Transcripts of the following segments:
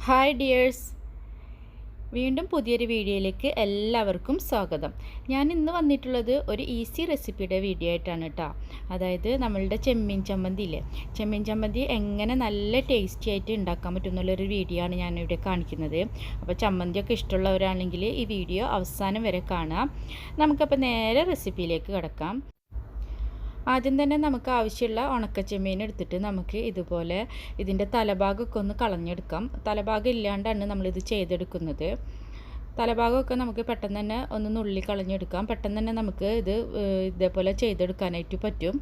Hi dears, വീണ്ടും പുതിയൊരു വീഡിയോയിലേക്ക് എല്ലാവർക്കും സ്വാഗതം. ഞാൻ ഇന്ന് വന്നിട്ടുള്ളത് ഒരു ഈസി റെസിപ്പിയുടെ വീഡിയോ ആയിട്ടാണ് കേട്ടോ. അതായത് നമ്മളുടെ ചെമ്മീൻ ചമ്മന്തി ഇല്ലേ, ചെമ്മീൻ ചമ്മന്തി എങ്ങനെ നല്ല ടേസ്റ്റി ആയിട്ട് ഉണ്ടാക്കാൻ പറ്റുന്നുള്ളൊരു വീഡിയോ ആണ് ഞാനിവിടെ കാണിക്കുന്നത്. അപ്പോൾ ചമ്മന്തിയൊക്കെ ഇഷ്ടമുള്ളവരാണെങ്കിൽ ഈ വീഡിയോ അവസാനം വരെ കാണാം. നമുക്കപ്പോൾ നേരെ റെസിപ്പിയിലേക്ക് കിടക്കാം. ആദ്യം തന്നെ നമുക്ക് ആവശ്യമുള്ള ഉണക്കച്ചെമ്മീൻ എടുത്തിട്ട് നമുക്ക് ഇതുപോലെ ഇതിൻ്റെ തലഭാഗമൊക്കെ ഒന്ന് കളഞ്ഞെടുക്കാം. തലഭാഗം ഇല്ലാണ്ടാണ് നമ്മളിത് ചെയ്തെടുക്കുന്നത്. തലഭാഗമൊക്കെ നമുക്ക് പെട്ടെന്ന് തന്നെ ഒന്ന് നുള്ളി കളഞ്ഞെടുക്കാം. പെട്ടെന്ന് തന്നെ നമുക്ക് ഇതേപോലെ ചെയ്തെടുക്കാനായിട്ട് പറ്റും.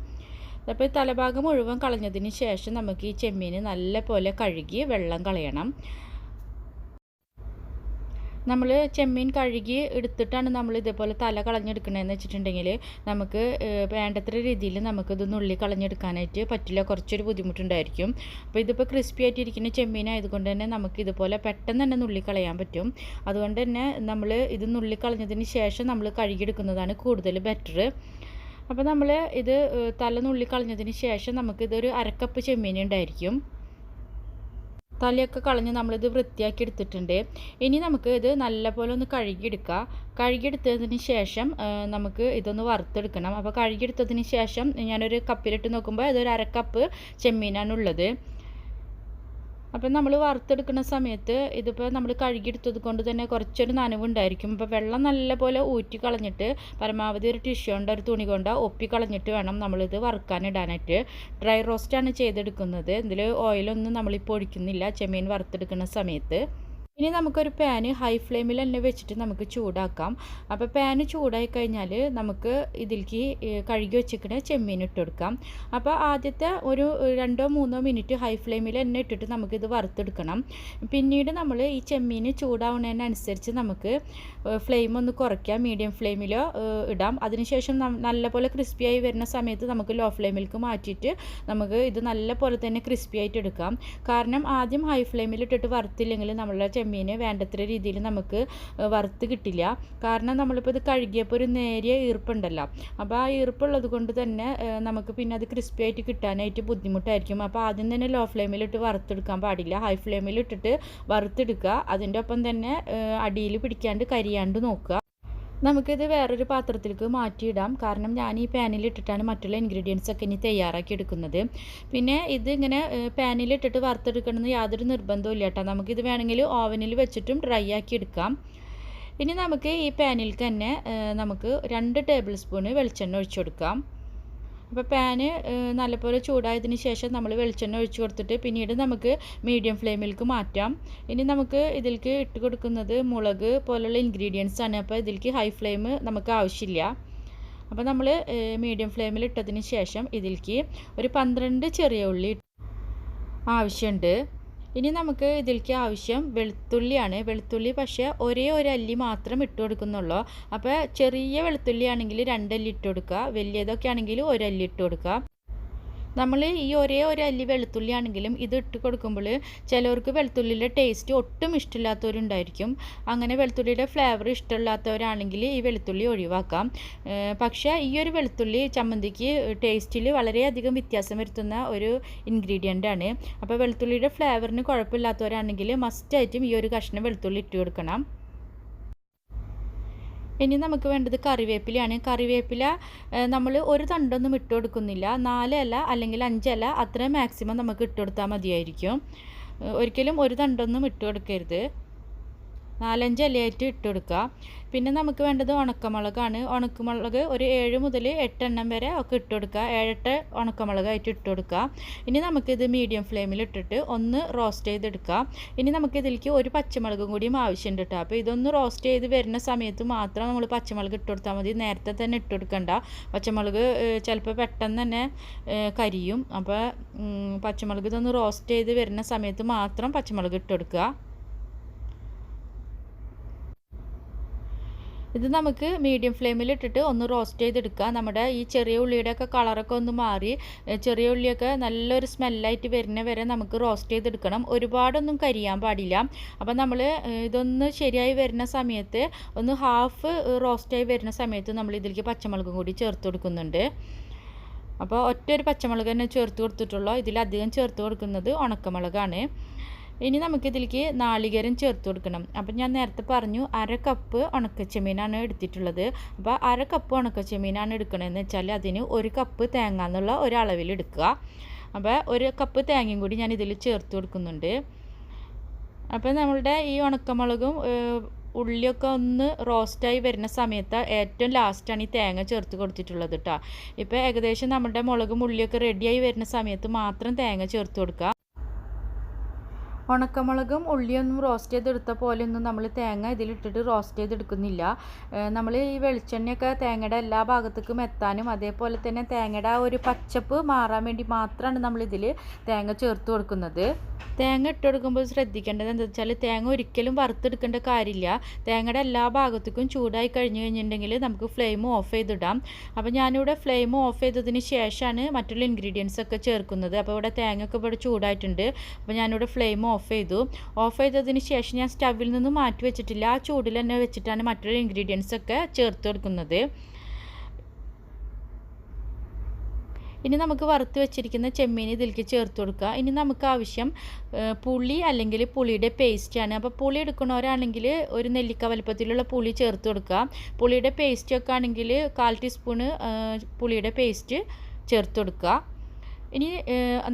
അപ്പോൾ തലഭാഗം മുഴുവൻ കളഞ്ഞതിന് ശേഷം നമുക്ക് ഈ ചെമ്മീൻ നല്ല പോലെ കഴുകി വെള്ളം കളയണം. നമ്മൾ ചെമ്മീൻ കഴുകി എടുത്തിട്ടാണ് നമ്മൾ ഇതേപോലെ തല കളഞ്ഞെടുക്കണതെന്ന് വെച്ചിട്ടുണ്ടെങ്കിൽ നമുക്ക് വേണ്ടത്ര രീതിയിൽ നമുക്കിത് നുള്ളി കളഞ്ഞെടുക്കാനായിട്ട് പറ്റില്ല, കുറച്ചൊരു ബുദ്ധിമുട്ടുണ്ടായിരിക്കും. അപ്പോൾ ഇതിപ്പോൾ ക്രിസ്പി ആയിട്ടിരിക്കുന്ന ചെമ്മീൻ ആയതുകൊണ്ട് തന്നെ നമുക്ക് ഇതുപോലെ പെട്ടെന്ന് തന്നെ നുള്ളി കളയാൻ പറ്റും. അതുകൊണ്ട് തന്നെ നമ്മൾ ഇത് നുള്ളി കളഞ്ഞതിന് ശേഷം നമ്മൾ കഴുകിയെടുക്കുന്നതാണ് കൂടുതൽ ബെറ്റർ. അപ്പോൾ നമ്മൾ ഇത് തല നുള്ളി കളഞ്ഞതിന് ശേഷം നമുക്കിതൊരു അരക്കപ്പ് ചെമ്മീൻ ഉണ്ടായിരിക്കും. തലയൊക്കെ കളഞ്ഞ് നമ്മളിത് വൃത്തിയാക്കി എടുത്തിട്ടുണ്ട്. ഇനി നമുക്ക് ഇത് നല്ലപോലെ ഒന്ന് കഴുകിയെടുക്കുക. കഴുകിയെടുത്തതിന് ശേഷം നമുക്ക് ഇതൊന്ന് വറുത്തെടുക്കണം. അപ്പോൾ കഴുകിയെടുത്തതിന് ശേഷം ഞാനൊരു കപ്പിലിട്ട് നോക്കുമ്പോൾ ഇതൊരു അരക്കപ്പ് ചെമ്മീനാണുള്ളത്. അപ്പം നമ്മൾ വറുത്തെടുക്കുന്ന സമയത്ത് ഇതിപ്പോൾ നമ്മൾ കഴുകിയെടുത്തത് കൊണ്ട് തന്നെ കുറച്ചൊരു നനവുണ്ടായിരിക്കും. അപ്പോൾ വെള്ളം നല്ലപോലെ ഊറ്റി കളഞ്ഞിട്ട് പരമാവധി ഒരു ടിഷ്യൂ കൊണ്ട് ഒരു തുണി കൊണ്ട് ഒപ്പി കളഞ്ഞിട്ട് വേണം നമ്മളിത് വറുക്കാനിടാനായിട്ട്. ഡ്രൈ റോസ്റ്റാണ് ചെയ്തെടുക്കുന്നത്. ഇതിൽ ഓയിലൊന്നും നമ്മളിപ്പോൾ ഒഴിക്കുന്നില്ല ചെമ്മീൻ വറുത്തെടുക്കുന്ന സമയത്ത്. ഇനി നമുക്കൊരു പാന് ഹൈ ഫ്ലെയിമിൽ തന്നെ വെച്ചിട്ട് നമുക്ക് ചൂടാക്കാം. അപ്പോൾ പാന് ചൂടായി കഴിഞ്ഞാൽ നമുക്ക് ഇതിലേക്ക് കഴുകി വെച്ചിട്ട് ചെമ്മീൻ ഇട്ട് കൊടുക്കാം. അപ്പോൾ ആദ്യത്തെ ഒരു 2-3 മിനിറ്റ് ഹൈ ഫ്ലെയിമിൽ തന്നെ ഇട്ടിട്ട് നമുക്കിത് വറുത്തെടുക്കണം. പിന്നീട് നമ്മൾ ഈ ചെമ്മീൻ ചൂടാവുന്നതിനനുസരിച്ച് നമുക്ക് ഫ്ലെയിം ഒന്ന് കുറയ്ക്കാം, മീഡിയം ഫ്ലെയിമിലോ ഇടാം. അതിനുശേഷം നല്ലപോലെ ക്രിസ്പിയായി വരുന്ന സമയത്ത് നമുക്ക് ലോ ഫ്ലെയിമിലേക്ക് മാറ്റിയിട്ട് നമുക്ക് ഇത് നല്ലപോലെ തന്നെ ക്രിസ്പി ആയിട്ട് എടുക്കാം. കാരണം ആദ്യം ഹൈ ഫ്ലെയിമിൽ ഇട്ടിട്ട് വറുത്തില്ലെങ്കിൽ നമ്മളുടെ ചെമ്മീൻ വേണ്ടത്ര രീതിയിൽ നമുക്ക് വറുത്ത് കിട്ടില്ല. കാരണം നമ്മളിപ്പോൾ ഇത് കഴുകിയപ്പോൾ ഒരു നേരിയ ഈർപ്പുണ്ടല്ലോ, അപ്പോൾ ആ ഈർപ്പുള്ളത് കൊണ്ട് തന്നെ നമുക്ക് പിന്നെ അത് ക്രിസ്പി ആയിട്ട് കിട്ടാനായിട്ട് ബുദ്ധിമുട്ടായിരിക്കും. അപ്പോൾ ആദ്യം തന്നെ ലോ ഫ്ലെയിമിലിട്ട് വറുത്തെടുക്കാൻ പാടില്ല, ഹൈ ഫ്ലെയിമിലിട്ടിട്ട് വറുത്തെടുക്കുക. അതിൻ്റെ ഒപ്പം തന്നെ അടിയിൽ പിടിക്കാണ്ട് കരിയാണ്ട് നോക്കുക. നമുക്കിത് വേറൊരു പാത്രത്തിലേക്ക് മാറ്റിയിടാം. കാരണം ഞാൻ ഈ പാനിലിട്ടിട്ടാണ് മറ്റുള്ള ഇൻഗ്രീഡിയൻസ് ഒക്കെ ഇനി തയ്യാറാക്കി എടുക്കുന്നത്. പിന്നെ ഇതിങ്ങനെ പാനിലിട്ടിട്ട് വറുത്തെടുക്കണമെന്ന് യാതൊരു നിർബന്ധവും ഇല്ല കേട്ടോ. നമുക്കിത് വേണമെങ്കിൽ ഓവനിൽ വെച്ചിട്ടും ഡ്രൈ ആക്കി എടുക്കാം. ഇനി നമുക്ക് ഈ പാനിൽ തന്നെ നമുക്ക് 2 ടേബിൾ സ്പൂണ് വെളിച്ചെണ്ണ ഒഴിച്ചു കൊടുക്കാം. അപ്പോൾ പാന് നല്ലപോലെ ചൂടായതിന് ശേഷം നമ്മൾ വെളിച്ചെണ്ണ ഒഴിച്ച് കൊടുത്തിട്ട് പിന്നീട് നമുക്ക് മീഡിയം ഫ്ലെയിമിലേക്ക് മാറ്റാം. ഇനി നമുക്ക് ഇതിലേക്ക് ഇട്ട് കൊടുക്കുന്നത് മുളക് പോലുള്ള ഇൻഗ്രീഡിയൻസ് ആണ്. അപ്പോൾ ഇതിലേക്ക് ഹൈ ഫ്ലെയിം നമുക്ക് ആവശ്യമില്ല. അപ്പോൾ നമ്മൾ മീഡിയം ഫ്ലെയിമിൽ ഇട്ടതിന് ശേഷം ഇതിലേക്ക് ഒരു 12 ചെറിയ ഉള്ളി ആവശ്യമുണ്ട്. ഇനി നമുക്ക് ഇതിലേക്ക് ആവശ്യം വെളുത്തുള്ളിയാണ്. വെളുത്തുള്ളി പക്ഷേ ഒരേ ഒരു അല്ലി മാത്രം ഇട്ട് കൊടുക്കുന്നുള്ളൂ. അപ്പോൾ ചെറിയ വെളുത്തുള്ളി ആണെങ്കിൽ 2 അല്ലി ഇട്ട് കൊടുക്കുക, വലിയതൊക്കെ ആണെങ്കിൽ 1 അല്ലി ഇട്ട് കൊടുക്കുക. നമ്മൾ ഈ ഒരേ ഒരു അല്ലി വെളുത്തുള്ളി ആണെങ്കിലും ഇത് ഇട്ട് കൊടുക്കുമ്പോൾ ചിലവർക്ക് വെളുത്തുള്ളിയുടെ ടേസ്റ്റ് ഒട്ടും ഇഷ്ടമില്ലാത്തവരുണ്ടായിരിക്കും. അങ്ങനെ വെളുത്തുള്ളിയുടെ ഫ്ലേവർ ഇഷ്ടമില്ലാത്തവരാണെങ്കിൽ ഈ വെളുത്തുള്ളി ഒഴിവാക്കാം. പക്ഷേ ഈ ഒരു വെളുത്തുള്ളി ചമ്മന്തിക്ക് ടേസ്റ്റിൽ വളരെയധികം വ്യത്യാസം വരുത്തുന്ന ഒരു ഇൻഗ്രീഡിയൻ്റ് ആണ്. അപ്പോൾ വെളുത്തുള്ളിയുടെ ഫ്ലേവറിന് കുഴപ്പമില്ലാത്തവരാണെങ്കിൽ മസ്റ്റായിട്ടും ഈ ഒരു കഷ്ണം വെളുത്തുള്ളി ഇട്ട് കൊടുക്കണം. ഇനി നമുക്ക് വേണ്ടത് കറിവേപ്പിലയാണ്. കറിവേപ്പില നമ്മൾ ഒരു തണ്ടൊന്നും ഇട്ട് കൊടുക്കുന്നില്ല, 4 ഇല അല്ലെങ്കിൽ 5 ഇല അത്രയും മാക്സിമം നമുക്ക് ഇട്ട് കൊടുത്താൽ മതിയായിരിക്കും. ഒരിക്കലും ഒരു തണ്ടൊന്നും ഇട്ട് കൊടുക്കരുത്, 4-5 ഇലയായിട്ട് ഇട്ട് കൊടുക്കുക. പിന്നെ നമുക്ക് വേണ്ടത് ഉണക്കമുളകാണ്. ഉണക്കമുളക് ഒരു 7 മുതൽ 8 എണ്ണം വരെ ഒക്കെ ഇട്ട് കൊടുക്കുക. 7-8 ഉണക്കമുളകായിട്ട് ഇട്ട് കൊടുക്കുക. ഇനി നമുക്കിത് മീഡിയം ഫ്ലെയിമിൽ ഇട്ടിട്ട് ഒന്ന് റോസ്റ്റ് ചെയ്തെടുക്കുക. ഇനി നമുക്കിതിലേക്ക് ഒരു പച്ചമുളകും കൂടിയും ആവശ്യമുണ്ട് കേട്ടോ. അപ്പോൾ ഇതൊന്ന് റോസ്റ്റ് ചെയ്ത് വരുന്ന സമയത്ത് മാത്രം നമ്മൾ പച്ചമുളക് ഇട്ട് കൊടുത്താൽ മതി, നേരത്തെ തന്നെ ഇട്ട് കൊടുക്കണ്ട. പച്ചമുളക് ചിലപ്പോൾ പെട്ടെന്ന് തന്നെ കരിയും. അപ്പോൾ പച്ചമുളക് ഇതൊന്ന് റോസ്റ്റ് ചെയ്ത് വരുന്ന സമയത്ത് മാത്രം പച്ചമുളക് ഇട്ട് കൊടുക്കുക. ഇത് നമുക്ക് മീഡിയം ഫ്ലെയിമിൽ ഇട്ടിട്ട് ഒന്ന് റോസ്റ്റ് ചെയ്തെടുക്കുക. നമ്മുടെ ഈ ചെറിയ ഉള്ളിയുടെയൊക്കെ കളറൊക്കെ ഒന്ന് മാറി ചെറിയ ഉള്ളിയൊക്കെ നല്ലൊരു സ്മെല്ലായിട്ട് വരുന്ന വരെ നമുക്ക് റോസ്റ്റ് ചെയ്തെടുക്കണം. ഒരുപാടൊന്നും കരിയാൻ പാടില്ല. അപ്പോൾ നമ്മൾ ഇതൊന്ന് ശരിയായി വരുന്ന സമയത്ത് ഒന്ന് ഹാഫ് റോസ്റ്റായി വരുന്ന സമയത്ത് നമ്മൾ ഇതിലേക്ക് പച്ചമുളകും കൂടി ചേർത്ത് കൊടുക്കുന്നുണ്ട്. അപ്പോൾ ഒറ്റ ഒരു പച്ചമുളക് തന്നെ ചേർത്ത് കൊടുത്തിട്ടുള്ളൂ. ഇതിലധികം ചേർത്ത് കൊടുക്കുന്നത് ഉണക്കമുളകാണ്. ഇനി നമുക്കിതിലേക്ക് നാളികേരം ചേർത്ത് കൊടുക്കണം. അപ്പം ഞാൻ നേരത്തെ പറഞ്ഞു 1/2 കപ്പ് ഉണക്കച്ചെമ്മീനാണ് എടുത്തിട്ടുള്ളത്. അപ്പോൾ 1/2 കപ്പ് ഉണക്കച്ചെമ്മീനാണ് എടുക്കണമെന്ന് വെച്ചാൽ അതിന് 1 കപ്പ് തേങ്ങ എന്നുള്ള ഒരളവിൽ എടുക്കുക. അപ്പോൾ 1 കപ്പ് തേങ്ങയും കൂടി ഞാൻ ഇതിൽ ചേർത്ത് കൊടുക്കുന്നുണ്ട്. അപ്പോൾ നമ്മളുടെ ഈ ഉണക്കമുളകും ഉള്ളിയൊക്കെ ഒന്ന് റോസ്റ്റായി വരുന്ന സമയത്ത് ഏറ്റവും ലാസ്റ്റാണ് ഈ തേങ്ങ ചേർത്ത് കൊടുത്തിട്ടുള്ളത് കേട്ടോ. ഇപ്പോൾ ഏകദേശം നമ്മുടെ മുളകും ഉള്ളിയൊക്കെ റെഡിയായി വരുന്ന സമയത്ത് മാത്രം തേങ്ങ ചേർത്ത് കൊടുക്കുക. ഉണക്കമുളകും ഉള്ളിയൊന്നും റോസ്റ്റ് ചെയ്തെടുത്ത പോലെയൊന്നും നമ്മൾ തേങ്ങ ഇതിലിട്ടിട്ട് റോസ്റ്റ് ചെയ്തെടുക്കുന്നില്ല. നമ്മൾ ഈ വെളിച്ചെണ്ണയൊക്കെ തേങ്ങയുടെ എല്ലാ ഭാഗത്തേക്കും എത്താനും അതേപോലെ തന്നെ തേങ്ങയുടെ ആ ഒരു പച്ചപ്പ് മാറാൻ വേണ്ടി മാത്രമാണ് നമ്മളിതിൽ തേങ്ങ ചേർത്ത് കൊടുക്കുന്നത്. തേങ്ങ ഇട്ട് കൊടുക്കുമ്പോൾ ശ്രദ്ധിക്കേണ്ടത് എന്താ വെച്ചാൽ തേങ്ങ ഒരിക്കലും വറുത്തെടുക്കേണ്ട കാര്യമില്ല. തേങ്ങയുടെ എല്ലാ ഭാഗത്തേക്കും ചൂടായി കഴിഞ്ഞിട്ടുണ്ടെങ്കിൽ നമുക്ക് ഫ്ലെയിം ഓഫ് ചെയ്തിടാം. അപ്പോൾ ഞാനിവിടെ ഫ്ലെയിം ഓഫ് ചെയ്തതിന് ശേഷമാണ് മറ്റുള്ള ഇൻഗ്രീഡിയൻസ് ഒക്കെ ചേർക്കുന്നത്. അപ്പോൾ ഇവിടെ തേങ്ങയൊക്കെ ഇവിടെ ചൂടായിട്ടുണ്ട്. അപ്പോൾ ഞാനിവിടെ ഫ്ലെയിം ഓഫ് ചെയ്തതിന് ശേഷം ഞാൻ സ്റ്റവിൽ നിന്ന് മാറ്റി വെച്ചിട്ടില്ല. ആ ചൂടിൽ തന്നെ വെച്ചിട്ടാണ് മറ്റുള്ള ഇൻഗ്രീഡിയൻസ് ഒക്കെ ചേർത്ത് കൊടുക്കുന്നത്. ഇനി നമുക്ക് വറുത്ത് വെച്ചിരിക്കുന്ന ചെമ്മീൻ ഇതിലേക്ക് ചേർത്ത് കൊടുക്കുക. ഇനി നമുക്ക് ആവശ്യം പുളി അല്ലെങ്കിൽ പുളിയുടെ പേസ്റ്റാണ്. അപ്പോൾ പുളി എടുക്കുന്നവരാണെങ്കിൽ ഒരു നെല്ലിക്ക വലുപ്പത്തിലുള്ള പുളി ചേർത്ത് കൊടുക്കുക. പുളിയുടെ പേസ്റ്റൊക്കെ ആണെങ്കിൽ 1/4 ടീസ്പൂണ് പുളിയുടെ പേസ്റ്റ് ചേർത്ത് കൊടുക്കുക. ഇനി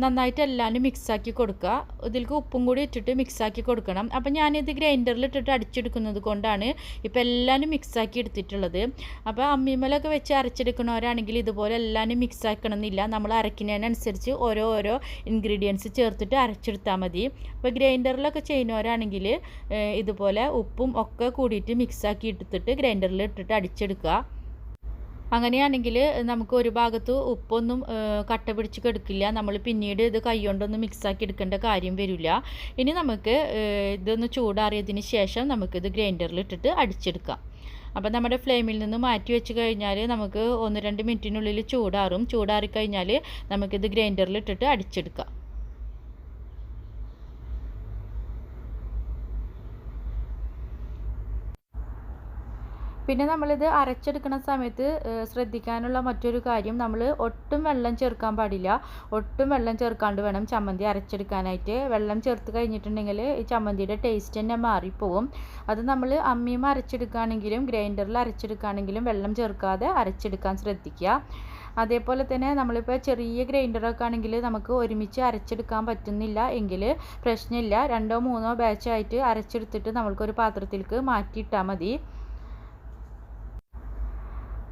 നന്നായിട്ട് എല്ലാവരും മിക്സാക്കി കൊടുക്കുക. ഇതിലേക്ക് ഉപ്പും കൂടി ഇട്ടിട്ട് മിക്സാക്കി കൊടുക്കണം. അപ്പം ഞാനിത് ഗ്രൈൻഡറിൽ ഇട്ടിട്ട് അടിച്ചെടുക്കുന്നത് കൊണ്ടാണ് ഇപ്പോൾ എല്ലാവരും മിക്സാക്കി എടുത്തിട്ടുള്ളത്. അപ്പോൾ അമ്മിമേലൊക്കെ വെച്ച് അരച്ചെടുക്കുന്നവരാണെങ്കിൽ ഇതുപോലെ എല്ലാവരും മിക്സാക്കണം എന്നില്ല. നമ്മൾ അരയ്ക്കുന്നതിനനുസരിച്ച് ഓരോ ഇൻഗ്രീഡിയൻസ് ചേർത്തിട്ട് അരച്ചെടുത്താൽ മതി. അപ്പോൾ ഗ്രൈൻഡറിലൊക്കെ ചെയ്യുന്നവരാണെങ്കിൽ ഇതുപോലെ ഉപ്പും ഒക്കെ കൂടിയിട്ട് മിക്സാക്കി എടുത്തിട്ട് ഗ്രൈൻഡറിൽ ഇട്ടിട്ട് അടിച്ചെടുക്കുക. അങ്ങനെയാണെങ്കിൽ നമുക്ക് ഒരു ഭാഗത്ത് ഉപ്പൊന്നും കട്ട പിടിച്ച് കിടക്കില്ല. നമ്മൾ പിന്നീട് ഇത് കൈകൊണ്ടൊന്നും മിക്സാക്കി എടുക്കേണ്ട കാര്യം വരില്ല. ഇനി നമുക്ക് ഇതൊന്ന് ചൂടാറിയതിന് ശേഷം നമുക്കിത് ഗ്രൈൻഡറിൽ ഇട്ടിട്ട് അടിച്ചെടുക്കാം. അപ്പോൾ നമ്മുടെ ഫ്ലെയിമിൽ നിന്ന് മാറ്റി വെച്ച് കഴിഞ്ഞാൽ നമുക്ക് 1-2 മിനിറ്റിനുള്ളിൽ ചൂടാറിക്കഴിഞ്ഞാൽ നമുക്കിത് ഗ്രൈൻഡറിൽ ഇട്ടിട്ട് അടിച്ചെടുക്കാം. പിന്നെ നമ്മളിത് അരച്ചെടുക്കുന്ന സമയത്ത് ശ്രദ്ധിക്കാനുള്ള മറ്റൊരു കാര്യം, നമ്മൾ ഒട്ടും വെള്ളം ചേർക്കാൻ പാടില്ല. ഒട്ടും വെള്ളം ചേർക്കാണ്ട് വേണം ചമ്മന്തി അരച്ചെടുക്കാനായിട്ട്. വെള്ളം ചേർത്ത് കഴിഞ്ഞിട്ടുണ്ടെങ്കിൽ ഈ ചമ്മന്തിയുടെ ടേസ്റ്റ് തന്നെ മാറിപ്പോവും. അത് നമ്മൾ അമ്മിയും അരച്ചെടുക്കുകയാണെങ്കിലും ഗ്രൈൻഡറിൽ അരച്ചെടുക്കുകയാണെങ്കിലും വെള്ളം ചേർക്കാതെ അരച്ചെടുക്കാൻ ശ്രദ്ധിക്കുക. അതേപോലെ തന്നെ നമ്മളിപ്പോൾ ചെറിയ ഗ്രൈൻഡറൊക്കെ ആണെങ്കിൽ നമുക്ക് ഒരുമിച്ച് അരച്ചെടുക്കാൻ പറ്റുന്നില്ല എങ്കിൽ പ്രശ്നമില്ല. 2-3 ബാച്ചായിട്ട് അരച്ചെടുത്തിട്ട് നമ്മൾക്കൊരു പാത്രത്തിലേക്ക് മാറ്റിയിട്ടാൽ മതി.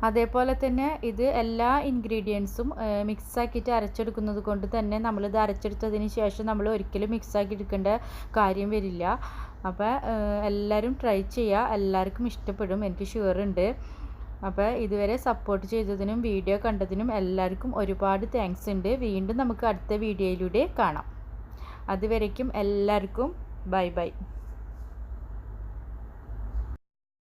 അതേപോലെ തന്നെ ഇത് എല്ലാ ഇൻഗ്രീഡിയൻസും മിക്സാക്കിയിട്ട് അരച്ചെടുക്കുന്നത് കൊണ്ട് തന്നെ നമ്മളിത് അരച്ചെടുത്തതിന് ശേഷം നമ്മൾ ഒരിക്കലും മിക്സാക്കി എടുക്കേണ്ട കാര്യം വരില്ല. അപ്പോൾ എല്ലാവരും ട്രൈ ചെയ്യുക, എല്ലാവർക്കും ഇഷ്ടപ്പെടും, എനിക്ക് ഷുവറുണ്ട്. അപ്പോൾ ഇതുവരെ സപ്പോർട്ട് ചെയ്തതിനും വീഡിയോ കണ്ടതിനും എല്ലാവർക്കും ഒരുപാട് താങ്ക്സ് ഉണ്ട്. വീണ്ടും നമുക്ക് അടുത്ത വീഡിയോയിലൂടെ കാണാം. അതുവരേക്കും എല്ലാവർക്കും ബൈ ബൈ.